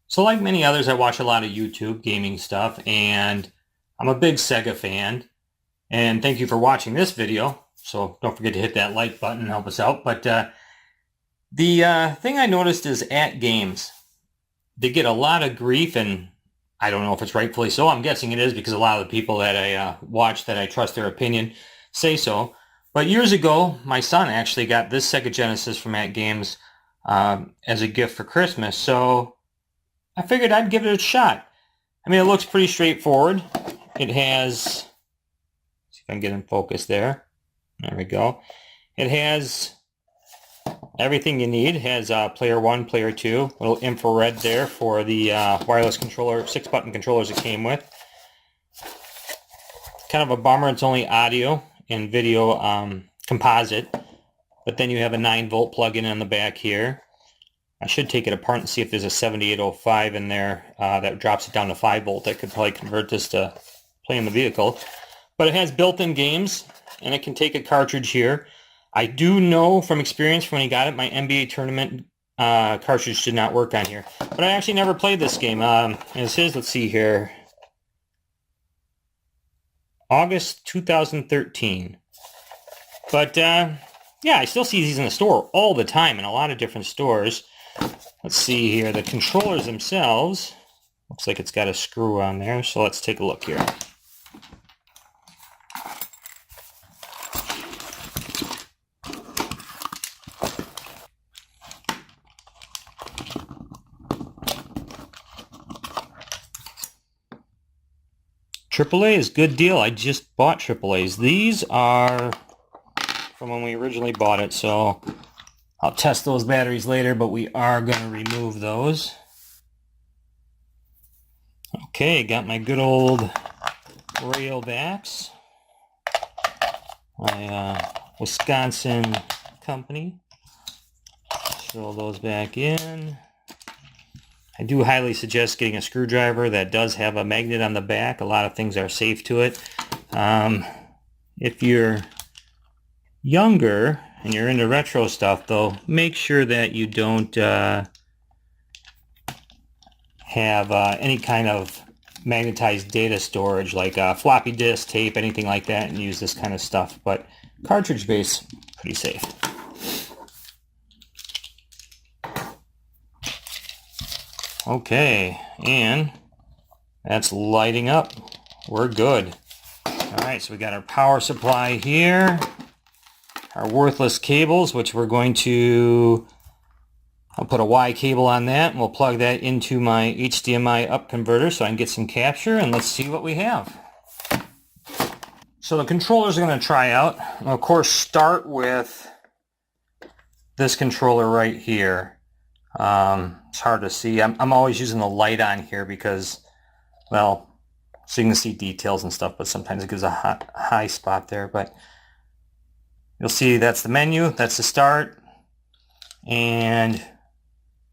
So like many others, I watch a lot of YouTube gaming stuff, and I'm a big Sega fan. And thank you for watching this video. So don't forget to hit that like button and help us out. But the thing I noticed is AtGames. They get a lot of grief, and I don't know if it's rightfully so. I'm guessing it is because a lot of the people that I watch that I trust their opinion say so. But years ago, my son actually got this Sega Genesis from AtGames as a gift for Christmas. So I figured I'd give it a shot. I mean, it looks pretty straightforward. It has, see if I can get in focus there. There we go. It has everything you need. It has player 1, player 2, little infrared there for the wireless controller, 6-button controllers it came with. Kind of a bummer, it's only audio and video composite, but then you have a 9-volt plug-in on the back here. I should take it apart and see if there's a 7805 in there that drops it down to 5-volt. I could probably convert this to play in the vehicle. But it has built-in games, and it can take a cartridge here. I do know from experience from when he got it, my NBA tournament cartridge did not work on here. But I actually never played this game. This is, let's see here, August 2013. But yeah, I still see these in the store all the time in a lot of different stores. Let's see here, the controllers themselves, looks like it's got a screw on there, so let's take a look here. AAA is good deal. I just bought AAAs. These are from when we originally bought it, so I'll test those batteries later, but we are going to remove those. Okay, got my good old rail backs. My Wisconsin company. Throw those back in. I do highly suggest getting a screwdriver that does have a magnet on the back. A lot of things are safe to it. If you're younger and you're into retro stuff, though, make sure that you don't have any kind of magnetized data storage like floppy disk, tape, anything like that, and use this kind of stuff. But cartridge base, pretty safe. Okay, and that's lighting up. We're good. Alright, so we got our power supply here. Our worthless cables, which we're going to, I'll put a Y cable on that, and we'll plug that into my HDMI up converter so I can get some capture, and let's see what we have. So the controllers are going to try out. I'll, of course, start with this controller right here. It's hard to see. I'm always using the light on here because, well, so you can see details and stuff, but sometimes it gives a high spot there. But you'll see that's the menu, that's the start, and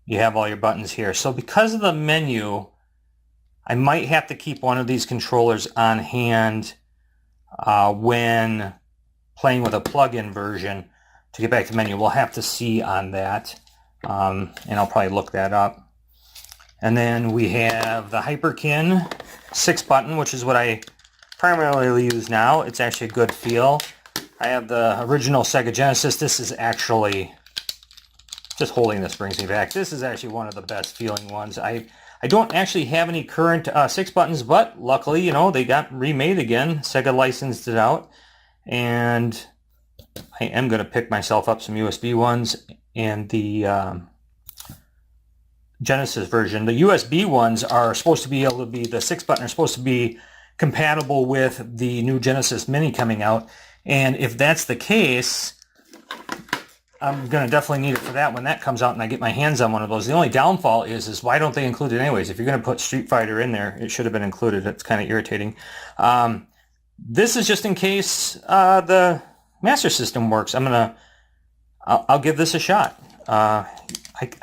you have all your buttons here. So because of the menu, I might have to keep one of these controllers on hand when playing with a plug-in version to get back to the menu. We'll have to see on that. And I'll probably look that up. And then we have the Hyperkin 6-button, which is what I primarily use now. It's actually a good feel. I have the original Sega Genesis. This is actually, just holding this brings me back. This is actually one of the best feeling ones. I don't actually have any current 6-buttons, but luckily, you know, they got remade again. Sega licensed it out. And I am going to pick myself up some USB ones. And the Genesis version. The USB ones are supposed to be able to be, the 6-button are supposed to be compatible with the new Genesis Mini coming out. And if that's the case, I'm going to definitely need it for that when that comes out and I get my hands on one of those. The only downfall is why don't they include it anyways? If you're going to put Street Fighter in there, it should have been included. It's kind of irritating. This is just in case the Master System works. I'll give this a shot. I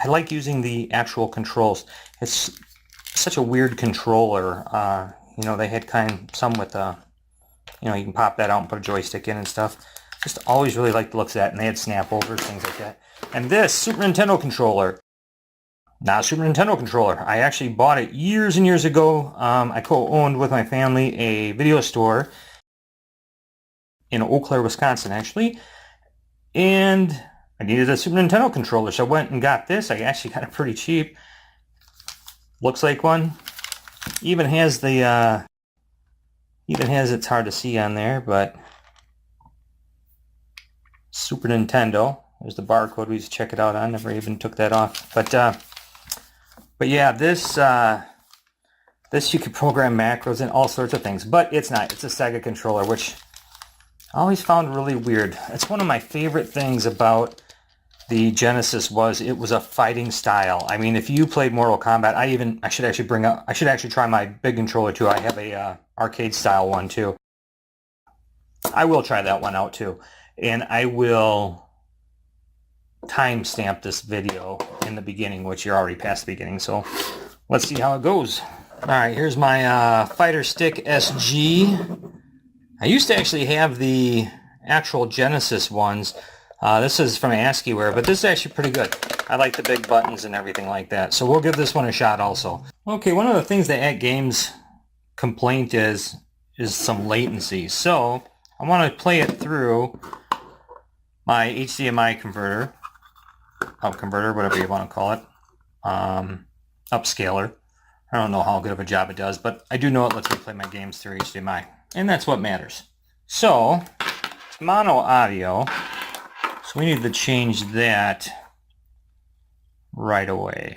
like using the actual controls. It's such a weird controller. You know, they had some with, you know, you can pop that out and put a joystick in and stuff. Just always really liked the looks of that, and they had snap overs, things like that. And this Super Nintendo controller, not a Super Nintendo controller. I actually bought it years and years ago. I co-owned with my family a video store in Eau Claire, Wisconsin, actually. And I needed a Super Nintendo controller, so I went and got this. I actually got it pretty cheap. Looks like one. Even has the, it's hard to see on there, but Super Nintendo. There's the barcode we used to check it out on. Never even took that off. But yeah, this you could program macros and all sorts of things. But it's not. It's a Sega controller, which I always found really weird. It's one of my favorite things about the Genesis was it was a fighting style. I mean, if you played Mortal Kombat, I should actually try my big controller too. I have a arcade style one too. I will try that one out too. And I will timestamp this video in the beginning, which you're already past the beginning, so let's see how it goes. Alright, here's my Fighter Stick SG. I used to actually have the actual Genesis ones. This is from ASCIIware, but this is actually pretty good. I like the big buttons and everything like that, so we'll give this one a shot also. Okay, one of the things that AtGames complaint is some latency, so I want to play it through my HDMI converter, whatever you want to call it, upscaler. I don't know how good of a job it does, but I do know it lets me play my games through HDMI, and that's what matters. So, it's mono audio, so we need to change that right away.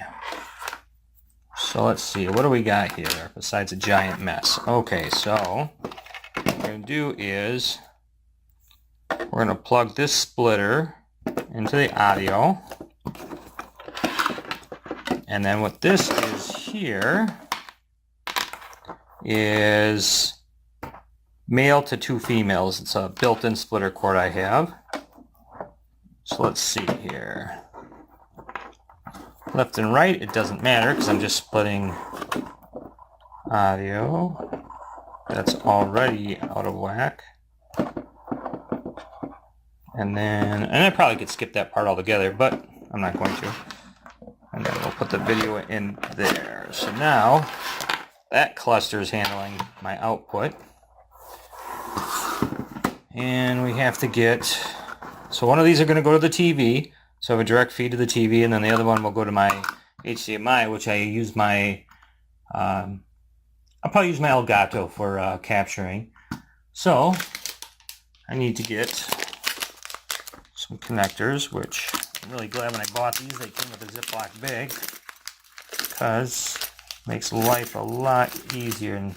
So let's see, what do we got here besides a giant mess? Okay, so what we're going to do is we're going to plug this splitter into the audio. And then what this is here is male to two females. It's a built-in splitter cord I have. So let's see here. Left and right, it doesn't matter because I'm just splitting audio that's already out of whack. And I probably could skip that part altogether, but I'm not going to. And then we'll put the video in there. So now that cluster is handling my output. And we have to get, so one of these are going to go to the TV. So I have a direct feed to the TV, and then the other one will go to my HDMI, which I use my, I'll probably use my Elgato for capturing. So I need to get some connectors, which I'm really glad when I bought these they came with a Ziploc bag, because it makes life a lot easier in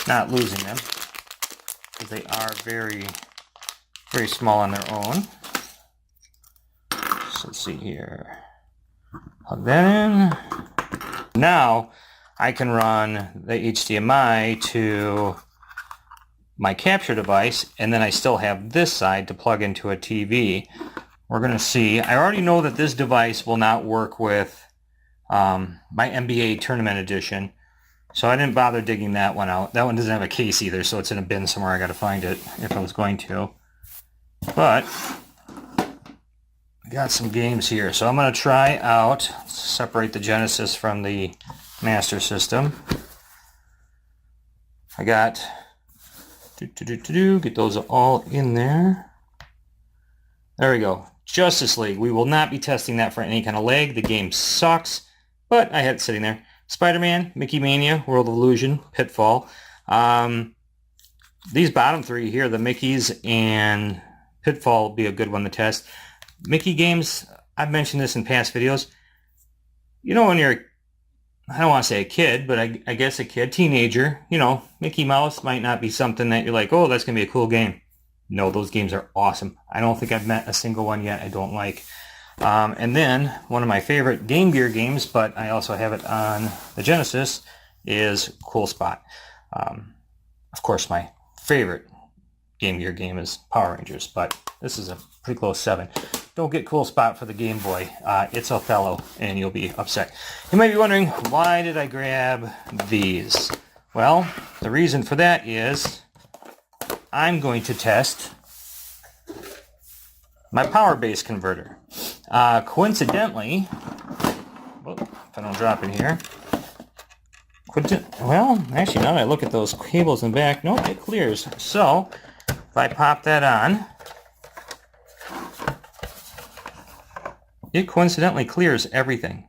not losing them, because they are very, very small on their own. So let's see here. Plug that in. Now I can run the HDMI to my capture device, and then I still have this side to plug into a TV. We're going to see. I already know that this device will not work with my NBA Tournament Edition, so I didn't bother digging that one out. That one doesn't have a case either, so it's in a bin somewhere. I got to find it if I was going to. But I got some games here, so I'm going to try out, separate the Genesis from the Master System. I got, get those all in there. There we go. Justice League. We will not be testing that for any kind of lag. The game sucks, but I had it sitting there. Spider-Man, Mickey Mania, World of Illusion, Pitfall. These bottom three here, the Mickeys and Pitfall, will be a good one to test. Mickey games, I've mentioned this in past videos. You know, when you're, I don't want to say a kid, but I guess a kid, teenager, you know, Mickey Mouse might not be something that you're like, oh, that's going to be a cool game. No, those games are awesome. I don't think I've met a single one yet I don't like. And then, one of my favorite Game Gear games, but I also have it on the Genesis, is Cool Spot. Of course, my favorite Game Gear game is Power Rangers, but this is a pretty close 7. Don't get Cool Spot for the Game Boy. It's Othello, and you'll be upset. You might be wondering, why did I grab these? Well, the reason for that is I'm going to test my power base converter. Coincidentally, if I don't drop it here. Well, actually, now that I look at those cables in the back, nope, it clears. So, if I pop that on, it coincidentally clears everything.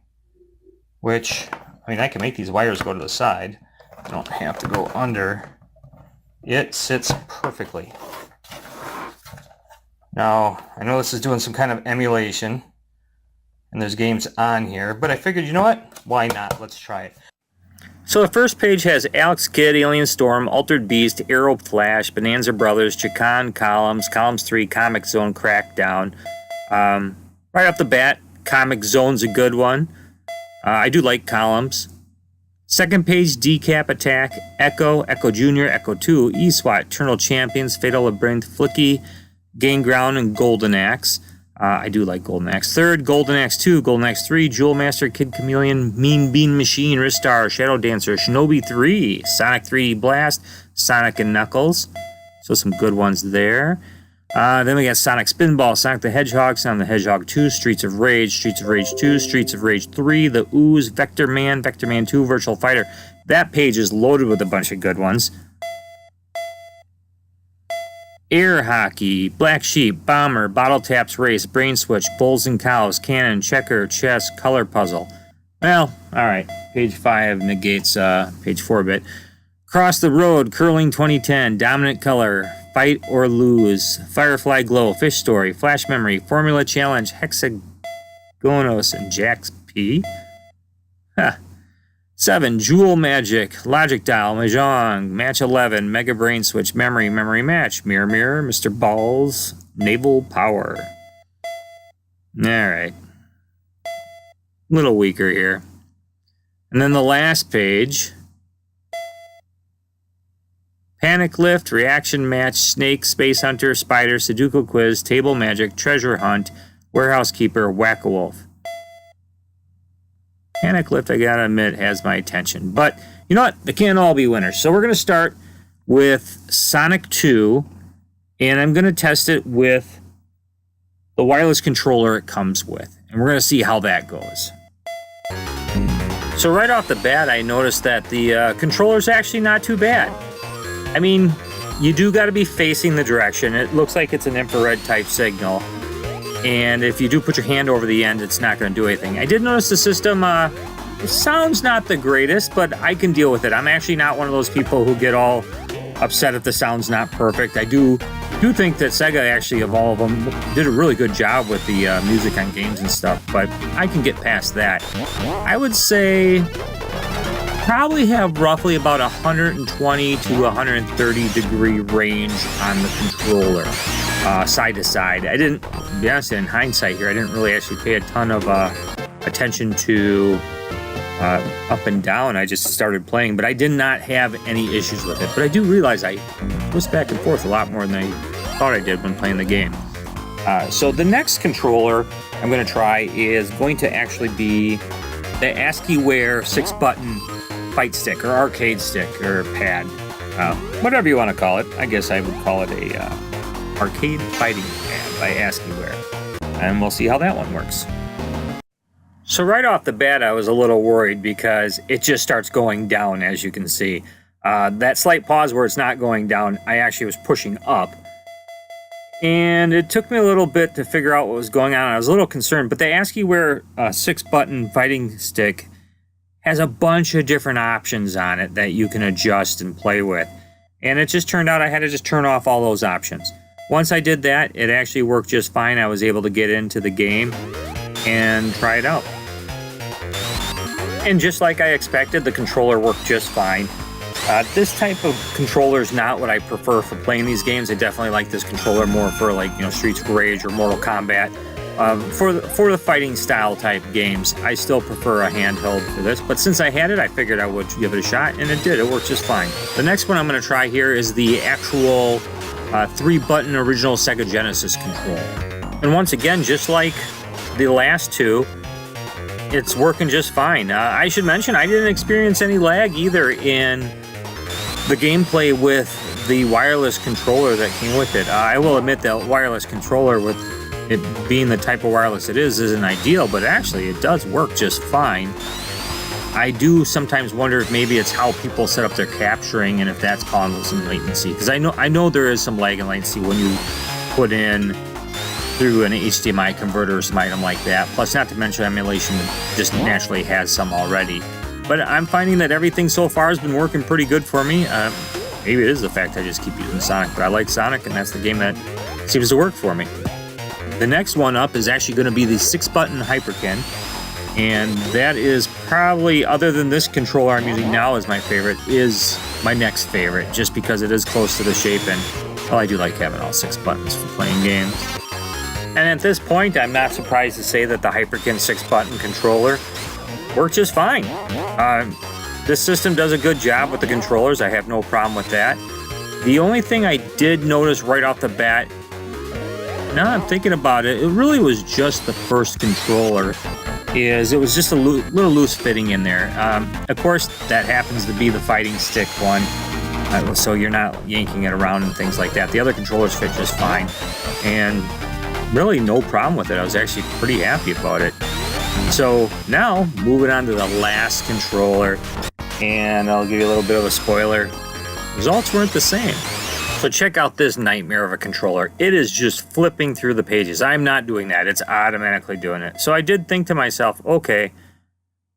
Which, I mean, I can make these wires go to the side. I don't have to go under. It sits perfectly. Now, I know this is doing some kind of emulation, and there's games on here, but I figured, you know what? Why not? Let's try it. So the first page has Alex Kidd, Alien Storm, Altered Beast, Arrow Flash, Bonanza Brothers, Chicon, Columns 3, Comic Zone, Crackdown. Right off the bat, Comic Zone's a good one. I do like Columns. Second page, Decap Attack, Echo, Echo Jr., Echo 2, E-SWAT, Eternal Champions, Fatal Labyrinth, Flicky, Gain Ground, and Golden Axe. I do like Golden Axe. Third, Golden Axe 2, Golden Axe 3, Jewel Master, Kid Chameleon, Mean Bean Machine, Ristar, Shadow Dancer, Shinobi 3, Sonic 3D Blast, Sonic and Knuckles. So some good ones there. Then we got Sonic Spinball, Sonic the Hedgehog, Sonic the Hedgehog 2, Streets of Rage, Streets of Rage 2, Streets of Rage 3, The Ooze, Vector Man 2, Virtual Fighter. That page is loaded with a bunch of good ones. Air Hockey, Black Sheep, Bomber, Bottle Taps Race, Brain Switch, Bulls and Cows, Cannon, Checker, Chess, Color Puzzle. Well, alright, page 5 negates page 4-bit. Cross the Road, Curling 2010, Dominant Color, Fight or Lose, Firefly Glow, Fish Story, Flash Memory, Formula Challenge, Hexagonos, and Jax P. 7, Jewel Magic, Logic Dial, Mahjong, Match 11, Mega Brain Switch, Memory, Memory Match, Mirror Mirror, Mr. Balls, Naval Power. Alright. A little weaker here. And then the last page. Panic Lift, Reaction Match, Snake, Space Hunter, Spider, Sudoku Quiz, Table Magic, Treasure Hunt, Warehouse Keeper, Whack-A-Wolf. Panic Lift, I gotta admit, has my attention. But, you know what? They can't all be winners. So we're going to start with Sonic 2, and I'm going to test it with the wireless controller it comes with. And we're going to see how that goes. So right off the bat, I noticed that the controller's actually not too bad. I mean, you do got to be facing the direction. It looks like it's an infrared type signal. And if you do put your hand over the end, it's not going to do anything. I did notice the system, it sounds not the greatest, but I can deal with it. I'm actually not one of those people who get all upset if the sound's not perfect. I do think that Sega actually, of all of them, did a really good job with the music on games and stuff, but I can get past that. I would say probably have roughly about 120 to 130 degree range on the controller, side to side. I didn't, to be honest, in hindsight here, I didn't really actually pay a ton of attention to up and down. I just started playing, but I did not have any issues with it. But I do realize I pushed back and forth a lot more than I thought I did when playing the game. So the next controller I'm going to try is going to actually be the ASCII-ware 6-button fight stick, or arcade stick, or pad. Whatever you want to call it. I guess I would call it a arcade fighting pad by ASCII-ware. And we'll see how that one works. So right off the bat, I was a little worried because it just starts going down, as you can see. That slight pause where it's not going down, I actually was pushing up. And it took me a little bit to figure out what was going on. I was a little concerned, but the ASCII-ware 6-button fighting stick has a bunch of different options on it that you can adjust and play with. And it just turned out I had to just turn off all those options. Once I did that, it actually worked just fine. I was able to get into the game and try it out. And just like I expected, the controller worked just fine. This type of controller is not what I prefer for playing these games. I definitely like this controller more for, like, you know, Streets of Rage or Mortal Kombat. For the fighting style type games, I still prefer a handheld for this. But since I had it, I figured I would give it a shot, and it did. It worked just fine. The next one I'm going to try here is the actual 3-button original Sega Genesis controller. And once again, just like the last two, it's working just fine. I should mention, I didn't experience any lag either in the gameplay with the wireless controller that came with it. I will admit that wireless controller with it being the type of wireless it is isn't ideal, but actually it does work just fine. I do sometimes wonder if maybe it's how people set up their capturing and if that's causing some latency. Because I know there is some lag and latency when you put in through an HDMI converter or some item like that. Plus, not to mention emulation just naturally has some already. But I'm finding that everything so far has been working pretty good for me. Maybe it is the fact I just keep using Sonic, but I like Sonic, and that's the game that seems to work for me. The next one up is actually going to be the 6-button Hyperkin, and that is probably, other than this controller I'm using now as my favorite, is my next favorite, just because it is close to the shape, and well, I do like having all 6 buttons for playing games. And at this point, I'm not surprised to say that the Hyperkin 6-button controller works just fine. This system does a good job with the controllers. I have no problem with that. The only thing I did notice right off the bat, now I'm thinking about it, it really was just the first controller, is it was just a little loose fitting in there. Of course, that happens to be the fighting stick one, so you're not yanking it around and things like that. The other controllers fit just fine, and really no problem with it. I was actually pretty happy about it. So now, moving on to the last controller, and I'll give you a little bit of a spoiler. Results weren't the same. So check out this nightmare of a controller. It is just flipping through the pages. I'm not doing that. It's automatically doing it. So I did think to myself, okay,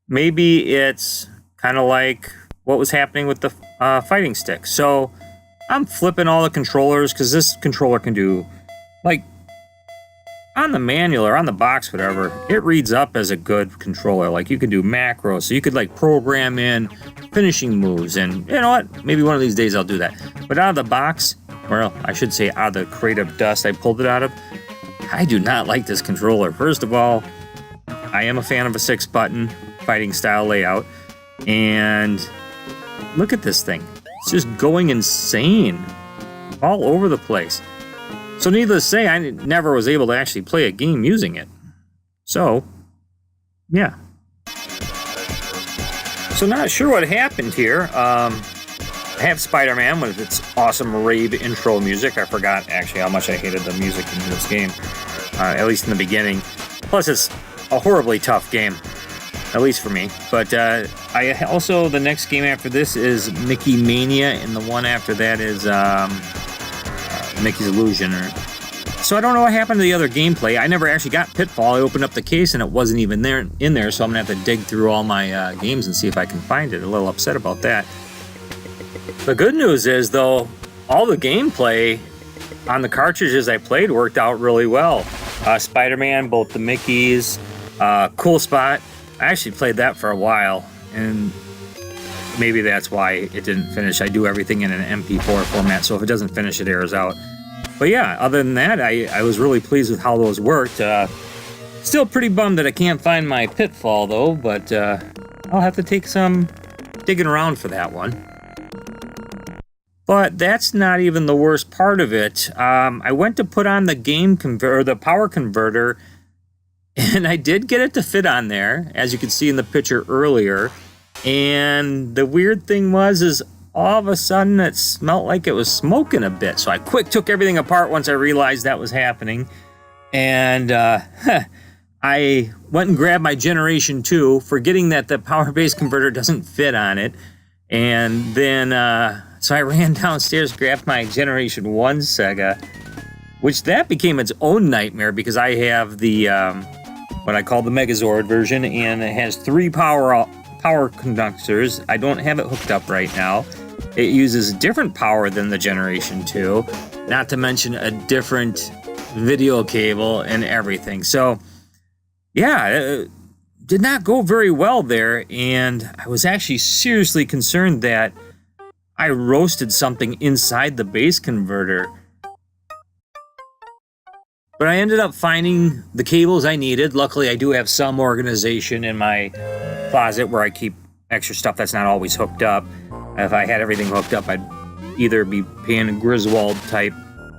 maybe it's kind of like what was happening with the fighting stick. So I'm flipping all the controllers because this controller can do, like, on the manual or on the box, whatever, it reads up as a good controller. Like, you can do macros, so you could like program in finishing moves, and you know what? Maybe one of these days I'll do that. But out of the box, well, I should say out of the crate of dust I pulled it out of, I do not like this controller. First of all, I am a fan of a 6-button fighting style layout, and look at this thing. It's just going insane all over the place. So needless to say, I never was able to actually play a game using it. So, yeah. So not sure what happened here. I have Spider-Man with its awesome rave intro music. I forgot actually how much I hated the music in this game, at least in the beginning. Plus, it's a horribly tough game, at least for me. But I also, the next game after this is Mickey Mania, and the one after that is Mickey's Illusion. So I don't know what happened to the other gameplay. I never actually got Pitfall. I opened up the case and it wasn't even in there, so I'm gonna have to dig through all my games and see if I can find it. A little upset about that. The good news is, though, all the gameplay on the cartridges I played worked out really well. Spider-Man, both the Mickeys, Cool Spot. I actually played that for a while, and maybe that's why it didn't finish. I do everything in an MP4 format, so if it doesn't finish, it errors out. But yeah, other than that, I was really pleased with how those worked. Still pretty bummed that I can't find my Pitfall, though, but I'll have to take some digging around for that one. But that's not even the worst part of it. I went to put on the power converter, and I did get it to fit on there, as you could see in the picture earlier. And the weird thing is all of a sudden it smelled like it was smoking a bit. So I quick took everything apart once I realized that was happening. And I went and grabbed my Generation 2, forgetting that the power base converter doesn't fit on it. And then, so I ran downstairs, grabbed my Generation 1 Sega, which that became its own nightmare because I have the, what I call the Megazord version, and it has 3 power conductors. I don't have it hooked up right now. It uses different power than the Generation 2, not to mention a different video cable and everything. So, yeah, it did not go very well there, and I was actually seriously concerned that I roasted something inside the base converter. But I ended up finding the cables I needed. Luckily, I do have some organization in my closet where I keep extra stuff that's not always hooked up. If I had everything hooked up, I'd either be paying Griswold type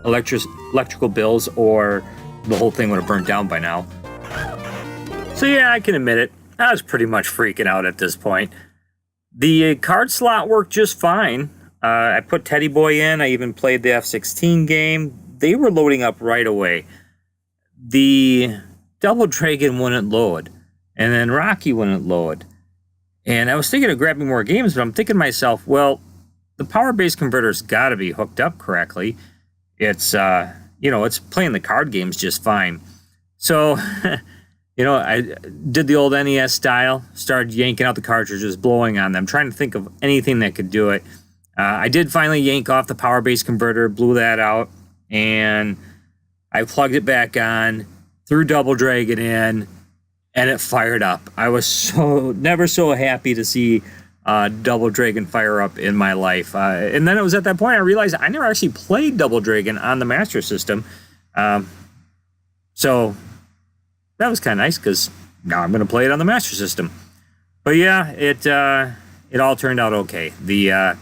electrical bills, or the whole thing would have burnt down by now. So yeah, I can admit it. I was pretty much freaking out at this point. The card slot worked just fine. I put Teddy Boy in. I even played the F-16 game. They were loading up right away. the Double Dragon wouldn't load, and then Rocky wouldn't load. And I was thinking of grabbing more games, but I'm thinking to myself, well, the power base converter's got to be hooked up correctly. It's, it's playing the card games just fine. So, I did the old NES style, started yanking out the cartridges, blowing on them, trying to think of anything that could do it. I did finally yank off the power base converter, blew that out, and I plugged it back on, threw Double Dragon in, and it fired up. I was never so happy to see Double Dragon fire up in my life. And then it was at that point I realized I never actually played Double Dragon on the Master System. So that was kind of nice because now I'm going to play it on the Master System. But yeah, it all turned out okay. The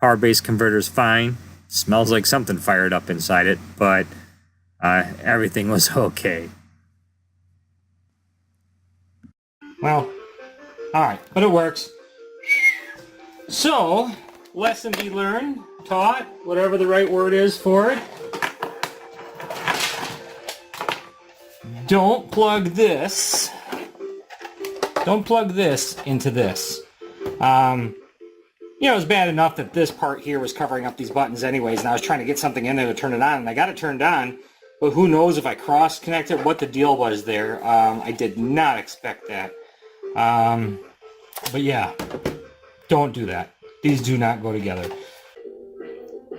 power base converter's fine. Smells like something fired up inside it, but everything was okay. Well, alright, but it works. So, lesson be learned, taught, whatever the right word is for it. Don't plug this into this. It was bad enough that this part here was covering up these buttons anyways, and I was trying to get something in there to turn it on, and I got it turned on, but who knows if I cross-connected, what the deal was there. I did not expect that. But yeah, don't do that. These do not go together.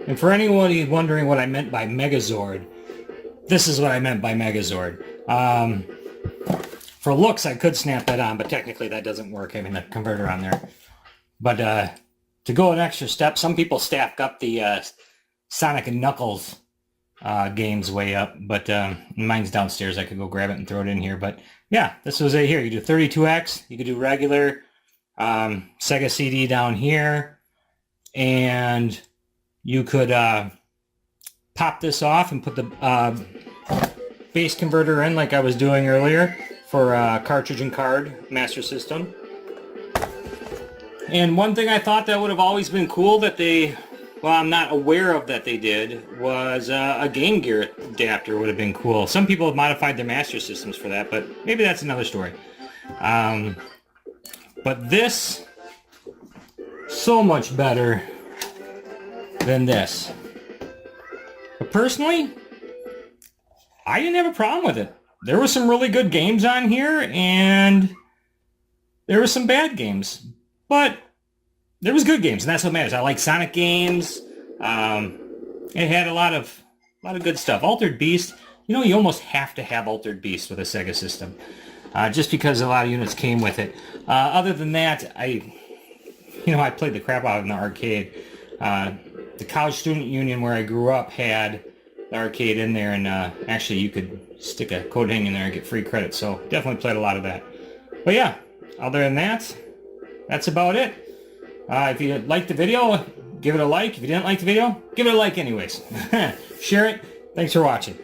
And for anybody wondering what I meant by Megazord, this is what I meant by Megazord. For looks, I could snap that on, but technically that doesn't work, having the converter on there. But to go an extra step, some people stack up the Sonic and Knuckles games way up, but mine's downstairs. I could go grab it and throw it in here. But yeah, this was it here. You do 32X, you could do regular, Sega CD down here, and you could pop this off and put the base converter in like I was doing earlier for cartridge and card Master System. And one thing I thought that would have always been cool that they, well, I'm not aware of that they did, was a Game Gear adapter would have been cool. Some people have modified their Master Systems for that, but maybe that's another story. But this, so much better than this. But personally, I didn't have a problem with it. There were some really good games on here, and there were some bad games. But there was good games, and that's what matters. I like Sonic games. It had a lot of good stuff. Altered Beast, you almost have to have Altered Beast with a Sega system, just because a lot of units came with it. Other than that, I played the crap out in the arcade. The College Student Union where I grew up had the arcade in there, and actually you could stick a coat hang in there and get free credit, so definitely played a lot of that. But yeah, other than that, that's about it. If you liked the video, give it a like. If you didn't like the video, give it a like anyways. Share it. Thanks for watching.